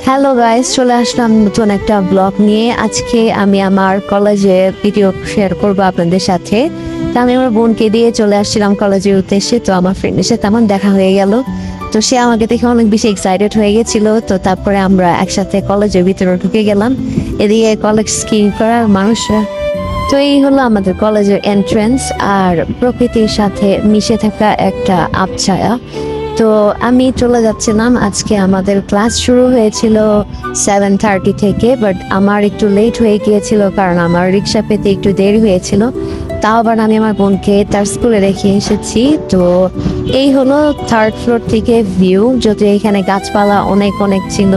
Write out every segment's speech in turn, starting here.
Hello guys, চলে আসলাম নতুন একটা ব্লগ নিয়ে। আজকে আমি আমার কলেজের ভিডিও শেয়ার করবো আপনাদের সাথে। তো আমি আমার বোনকে দিয়ে চলে আসছিলাম কলেজের উদ্দেশ্যে। তো আমার ফ্রেন্ডের সাথে আমার দেখা হয়ে গেল। তো সে আমাকে দেখে অনেক বেশি এক্সাইটেড হয়ে গেছিল। তো তারপরে আমরা একসাথে কলেজের ভিতরে ঢুকে গেলাম। এদিকে কলেজ স্কিন করার মানুষরা। তো এই হলো আমাদের কলেজের এন্ট্রেন্স, আর প্রকৃতির সাথে মিশে থাকা একটা আবছায়া। তো আমি চলে যাচ্ছিলাম। আজকে আমাদের ক্লাস শুরু হয়েছিল 7:30 থেকে, বাট আমার একটু লেট হয়ে গিয়েছিল কারণ আমার রিক্সা পেতে একটু দেরি হয়েছিল। তাও আবার আমি আমার বোনকে তার স্কুলে রেখে এসেছি। তো এই হলো থার্ড ফ্লোর থেকে ভিউ, যদিও এখানে গাছপালা অনেক অনেক ছিল,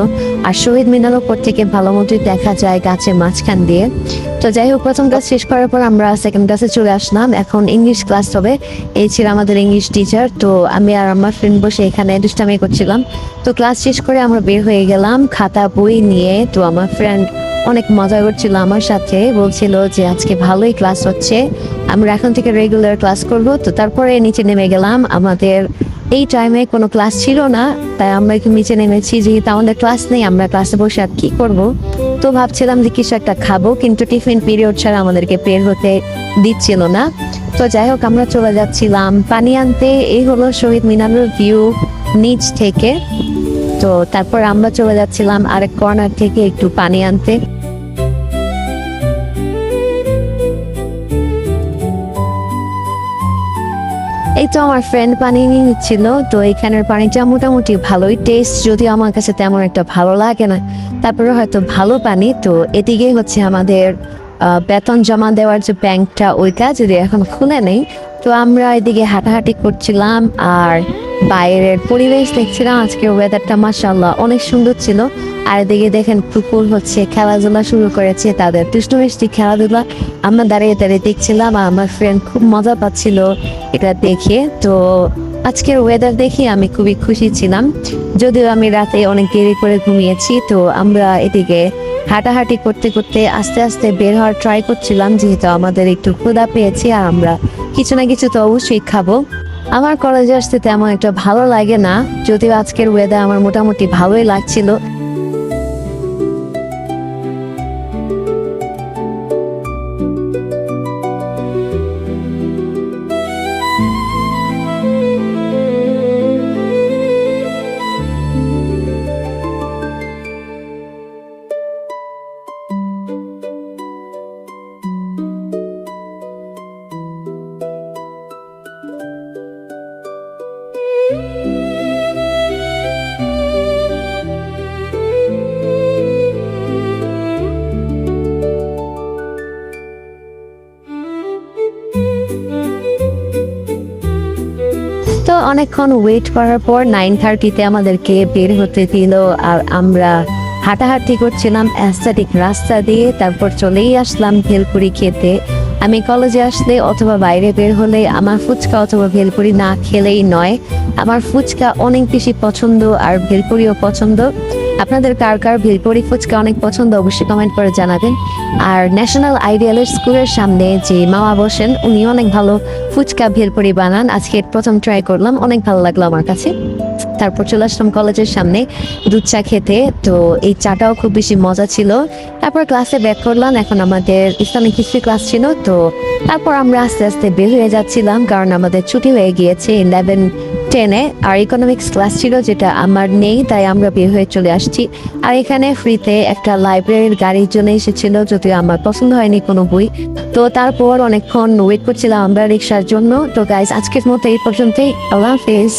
আর শহীদ মিনার উপর থেকে ভালো মতোই দেখা যায় গাছের মাঝখান দিয়ে। তো যাই হোক, প্রথম ক্লাস শেষ করার পর আমরা সেকেন্ড ক্লাসে চলে আসলাম। এখন ইংলিশ ক্লাস হবে। এই ছিল আমাদের ইংলিশ টিচার। তো আমি আর আমার ফ্রেন্ড বসে এখানে দুষ্টামি করছিলাম। তো ক্লাস শেষ করে আমরা বের হয়ে গেলাম খাতা বই নিয়ে। তো আমার ফ্রেন্ড অনেক মজা করছিল আমার সাথে, বলছিল যে আজকে ভালোই ক্লাস হচ্ছে, আমরা এখন থেকে রেগুলার ক্লাস করব। তো তারপরে নিচে নেমে গেলাম। আমাদের এই টাইমে কোনো ক্লাস ছিল না, তাই আমরা একটু নিচে নেমেছি। যেহেতু আমাদের ক্লাস নেই, আমরা ক্লাসে বসে আর কি করবো। তো ভাবছিলাম যে কিছু একটা খাবো, কিন্তু টিফিন পিরিয়ড ছাড়া আমাদেরকে বের হতে দিচ্ছিল না। তো যাই হোক, আমরা চলে যাচ্ছিলাম পানি আনতে। এই হলো শহীদ মিনারের ভিউ নিচ থেকে। তো তারপর আমরা চলে যাচ্ছিলাম আরেক কর্নার থেকে একটু পানি আনতে। এই তো আমার ফ্রেন্ড পানি নিয়ে নিচ্ছিল। তো এখানের পানিটা মোটামুটি ভালোই টেস্ট, যদিও আমার কাছে তেমন একটা ভালো লাগে না, তারপরে হয়তো ভালো পানি। তো এদিকে হচ্ছে আমাদের বেতন জমা দেওয়ার যে ব্যাংকটা, ওইটা যদি এখন খুলে নেই। তো আমরা এদিকে হাঁটাহাঁটি করছিলাম আর বাইরের পরিবেশ দেখছিলাম। আজকের ওয়েদারটা মাশাআল্লাহ অনেক সুন্দর ছিল। আর এদিকে দেখেন কুকুর হচ্ছে খেলাধুলা শুরু করেছে, তাদের দুষ্টুমিষ্টি খেলাধুলা আমরা দাঁড়িয়ে দাঁড়িয়ে দেখছিলাম, আর আমার ফ্রেন্ড খুব মজা পাচ্ছিল এটা দেখে। তো আজকের ওয়েদার দেখে আমি খুবই খুশি ছিলাম, যদিও আমি রাতে অনেক দেরি করে ঘুমিয়েছি। তো আমরা এদিকে হাঁটাহাঁটি করতে করতে আস্তে আস্তে বের হওয়ার ট্রাই করছিলাম, যেহেতু আমাদের একটু ক্ষুধা পেয়েছি আর আমরা কিছু না কিছু তো অবশ্যই খাবো। আমার কলেজে আসতে তেমন একটা ভালো লাগে না, যদিও আজকের ওয়েদার আমার মোটামুটি ভালোই লাগছিল। তো অনেকক্ষণ ওয়েট করার পর 9:30-তে আমাদেরকে বের হতে দিল, আর আমরা হাঁটাহাঁটি করছিলাম অ্যাস্থেটিক রাস্তা দিয়ে। তারপর চলেই আসলাম ভেলপুরি খেতে। আমি কলেজে আসলে অথবা বাইরে বের হলে আমার ফুচকা অথবা ভেলপুরি না খেলেই নয়। আমার ফুচকা অনেক বেশি পছন্দ, আর ভেলপুরিও পছন্দ। আপনাদের কার কার ভেলপুরি ফুচকা অনেক পছন্দ অবশ্যই কমেন্ট করে জানাবেন। আর ন্যাশনাল আইডিয়ালের স্কুলের সামনে যে মামা বসেন, উনি অনেক ভালো ফুচকা ভেলপুরি বানান। আজকে প্রথম ট্রাই করলাম, অনেক ভালো লাগলো আমার কাছে। তারপর চলে আসলাম কলেজের সামনে দুধ চা খেতে। তো এই চাটাও খুব বেশি মজা ছিল। তারপর ক্লাসে ব্যাক করলাম। এখন আমাদের ইসলামিক হিস্ট্রি ক্লাস ছিল। তো তারপর আমরা আস্তে আস্তে বের হয়ে যাচ্ছিলাম, কারণ আমাদের ছুটি হয়ে গিয়েছে 11-10-এ। আর ইকোনমিক্স ক্লাস ছিল, যেটা আমার নেই, তাই আমরা বের হয়ে চলে আসছি। আর এখানে ফ্রিতে একটা লাইব্রেরির গাড়ির জন্য এসেছিল, যদিও আমার পছন্দ হয়নি কোনো বই। তো তারপর অনেকক্ষণ ওয়েট করছিলাম আমরা রিক্সার জন্য। তো গাইজ, আজকের মতো এই পর্যন্তই। আল্লাহ হাফেজ।